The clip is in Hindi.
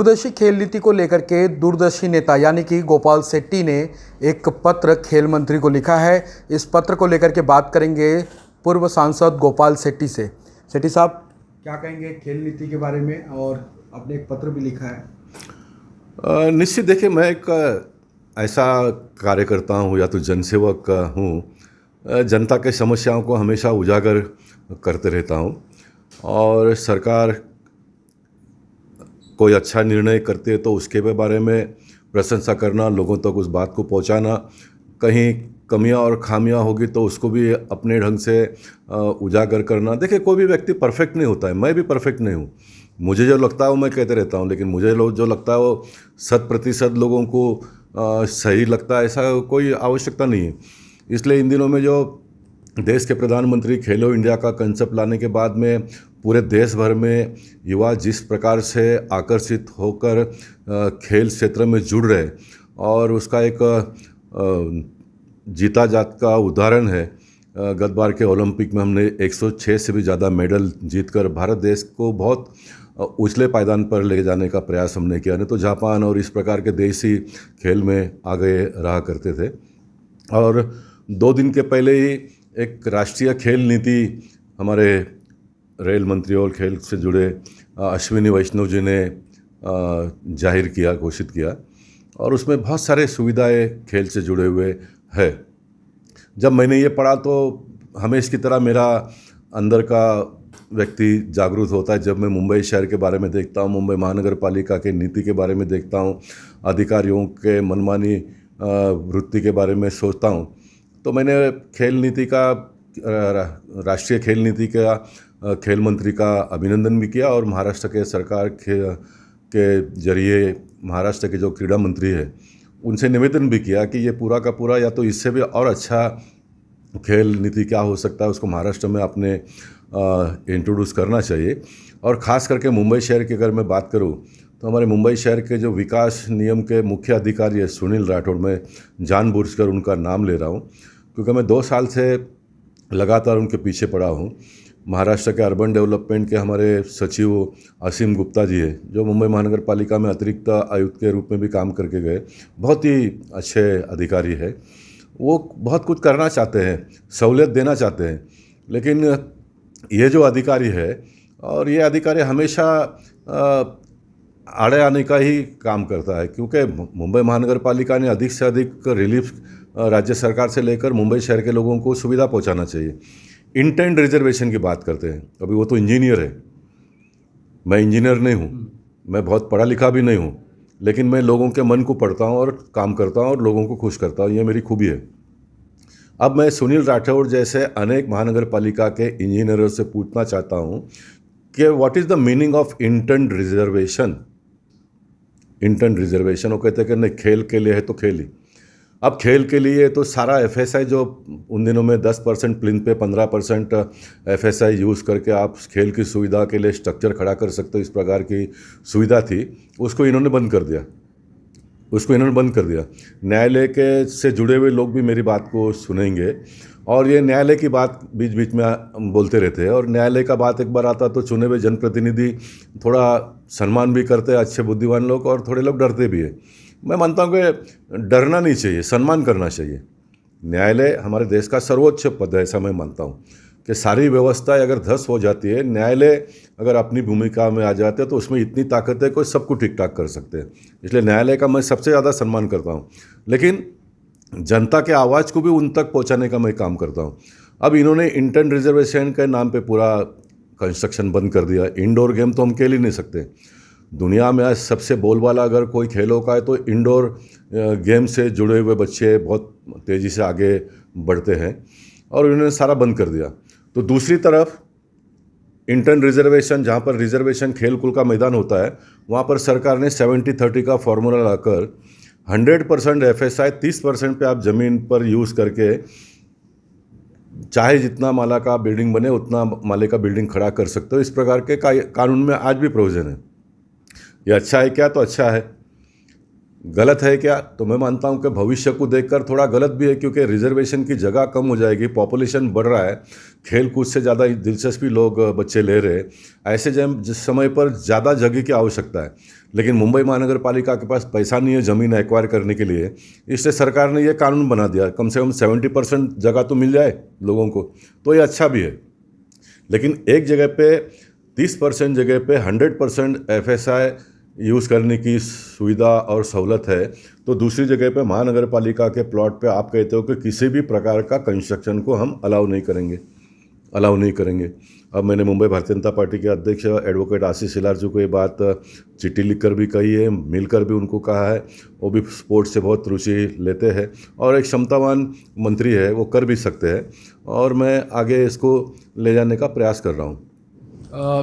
दूरदर्शी खेल नीति को लेकर के दूरदर्शी नेता यानी कि गोपाल शेट्टी ने एक पत्र खेल मंत्री को लिखा है। इस पत्र को लेकर के बात करेंगे पूर्व सांसद गोपाल शेट्टी से। शेट्टी साहब, क्या कहेंगे खेल नीति के बारे में, और आपने एक पत्र भी लिखा है। निश्चित देखिए, मैं एक ऐसा कार्यकर्ता हूँ या तो जनसेवक हूँ, जनता के समस्याओं को हमेशा उजागर करते रहता हूँ। और सरकार कोई अच्छा निर्णय करती है तो उसके बारे में प्रशंसा करना, लोगों तक उस बात को पहुंचाना, कहीं कमियां और खामियां होगी तो उसको भी अपने ढंग से उजागर करना। देखिए, कोई भी व्यक्ति परफेक्ट नहीं होता है, मैं भी परफेक्ट नहीं हूँ। मुझे जो लगता है वो मैं कहते रहता हूँ, लेकिन मुझे जो लगता है वो 100% लोगों को सही लगता है, ऐसा कोई आवश्यकता नहीं है। इसलिए इन दिनों में जो देश के प्रधानमंत्री खेलो इंडिया का कंसेप्ट लाने के बाद में पूरे देश भर में युवा जिस प्रकार से आकर्षित होकर खेल क्षेत्र में जुड़ रहे, और उसका एक जीता जात का उदाहरण है। गत बार के ओलंपिक में हमने 106 से भी ज़्यादा मेडल जीतकर भारत देश को बहुत उछले पायदान पर ले जाने का प्रयास हमने किया। नहीं तो जापान और इस प्रकार के देश ही खेल में आगे रहा करते थे। और 2 दिन के पहले ही एक राष्ट्रीय खेल नीति हमारे रेल मंत्री और खेल से जुड़े अश्विनी वैष्णव जी ने जाहिर किया, घोषित किया, और उसमें बहुत सारे सुविधाएं खेल से जुड़े हुए है। जब मैंने ये पढ़ा तो हमेशा की तरह मेरा अंदर का व्यक्ति जागरूक होता है। जब मैं मुंबई शहर के बारे में देखता हूँ, मुंबई महानगर पालिका के नीति के बारे में देखता हूँ, अधिकारियों के मनमानी वृत्ति के बारे में सोचता हूँ, तो मैंने खेल नीति का, राष्ट्रीय खेल नीति का खेल मंत्री का अभिनंदन भी किया, और महाराष्ट्र के सरकार के जरिए महाराष्ट्र के जो क्रीड़ा मंत्री है उनसे निवेदन भी किया कि ये पूरा का पूरा या तो इससे भी और अच्छा खेल नीति क्या हो सकता है उसको महाराष्ट्र में आपने इंट्रोड्यूस करना चाहिए। और ख़ास करके मुंबई शहर की अगर मैं बात करूं तो हमारे मुंबई शहर के जो विकास निगम के मुख्य अधिकारी है सुनील राठौड़, मैं जानबूझकर उनका नाम ले रहा हूं क्योंकि मैं 2 साल से लगातार उनके पीछे पड़ा हूं। महाराष्ट्र के अर्बन डेवलपमेंट के हमारे सचिव असीम गुप्ता जी है, जो मुंबई महानगर पालिका में अतिरिक्त आयुक्त के रूप में भी काम करके गए, बहुत ही अच्छे अधिकारी है। वो बहुत कुछ करना चाहते हैं, सहूलियत देना चाहते हैं, लेकिन ये जो अधिकारी है, और ये अधिकारी हमेशा आड़े आने का ही काम करता है, क्योंकि मुंबई महानगर पालिका ने अधिक से अधिक रिलीफ राज्य सरकार से लेकर मुंबई शहर के लोगों को सुविधा पहुंचाना चाहिए। इंटेंट रिजर्वेशन की बात करते हैं, अभी वो तो इंजीनियर है, मैं इंजीनियर नहीं हूँ, मैं बहुत पढ़ा लिखा भी नहीं हूँ, लेकिन मैं लोगों के मन को पढ़ता हूँ और काम करता हूँ और लोगों को खुश करता हूँ, ये मेरी खूबी है। अब मैं सुनील राठौड़ जैसे अनेक महानगर पालिका के इंजीनियरों से पूछना चाहता हूँ कि what is the meaning of intent reservation. Intent reservation वो कहते हैं कि नहीं, खेल के लिए है तो खेल ही। अब खेल के लिए तो सारा एफएसआई जो उन दिनों में 10% प्लिंथ पे 15% एफएसआई यूज़ करके आप खेल की सुविधा के लिए स्ट्रक्चर खड़ा कर सकते हो, इस प्रकार की सुविधा थी, उसको इन्होंने बंद कर दिया। न्यायालय के से जुड़े हुए लोग भी मेरी बात को सुनेंगे, और ये न्यायालय की बात बीच बीच में बोलते रहते हैं, और न्यायालय का बात एक बार आता तो चुने हुए जनप्रतिनिधि थोड़ा सम्मान भी करते हैं, अच्छे बुद्धिमान लोग, और थोड़े लोग डरते भी हैं। मैं मानता हूँ कि डरना नहीं चाहिए, सम्मान करना चाहिए। न्यायालय हमारे देश का सर्वोच्च पद है, ऐसा मैं मानता हूँ कि सारी व्यवस्था अगर ध्वस्त हो जाती है, न्यायालय अगर अपनी भूमिका में आ जाते हैं तो उसमें इतनी ताकत है कि सबको ठीक ठाक कर सकते हैं। इसलिए न्यायालय का मैं सबसे ज़्यादा सम्मान करता हूँ, लेकिन जनता के आवाज़ को भी उन तक पहुँचाने का मैं काम करता हूँ। अब इन्होंने इंटेंट रिजर्वेशन के नाम पर पूरा कंस्ट्रक्शन बंद कर दिया। इंडोर गेम तो हम खेल ही नहीं सकते। दुनिया में आज सबसे बोलबाला अगर कोई खेलों का है तो इंडोर गेम से जुड़े हुए बच्चे बहुत तेज़ी से आगे बढ़ते हैं, और इन्होंने सारा बंद कर दिया। तो दूसरी तरफ इंटेंट रिजर्वेशन, जहाँ पर रिजर्वेशन खेल कूद का मैदान होता है, वहाँ पर सरकार ने 70-30 का फॉर्मूला लाकर 100% एफएसआई, 30% पे आप ज़मीन पर यूज़ करके चाहे जितना माला का बिल्डिंग बने उतना माले का बिल्डिंग खड़ा कर सकते हो। इस प्रकार के कानून में आज भी प्रोविज़न है। ये अच्छा है क्या? तो अच्छा है। गलत है क्या? तो मैं मानता हूं कि भविष्य को देखकर थोड़ा गलत भी है, क्योंकि रिजर्वेशन की जगह कम हो जाएगी, पॉपुलेशन बढ़ रहा है, खेल कूद से ज़्यादा दिलचस्पी लोग बच्चे ले रहे हैं। ऐसे जिस समय पर ज़्यादा जगह की आवश्यकता है, लेकिन मुंबई महानगर पालिका के पास पैसा नहीं है ज़मीन एक्वायर करने के लिए, इसलिए सरकार ने ये कानून बना दिया कम से कम 70% जगह तो मिल जाए लोगों को, तो ये अच्छा भी है। लेकिन एक जगह पे 30% जगह पे 100% FSI यूज़ करने की सुविधा और सहूलत है, तो दूसरी जगह पे महानगर पालिका के प्लॉट पे आप कहते हो कि किसी भी प्रकार का कंस्ट्रक्शन को हम अलाउ नहीं करेंगे। अब मैंने मुंबई भारतीय जनता पार्टी के अध्यक्ष एडवोकेट आशीष सिलार जी को ये बात चिट्ठी लिखकर भी कही है, मिलकर भी उनको कहा है। वो भी स्पोर्ट्स से बहुत रुचि लेते हैं और एक क्षमतावान मंत्री है, वो कर भी सकते हैं, और मैं आगे इसको ले जाने का प्रयास कर रहा हूँ।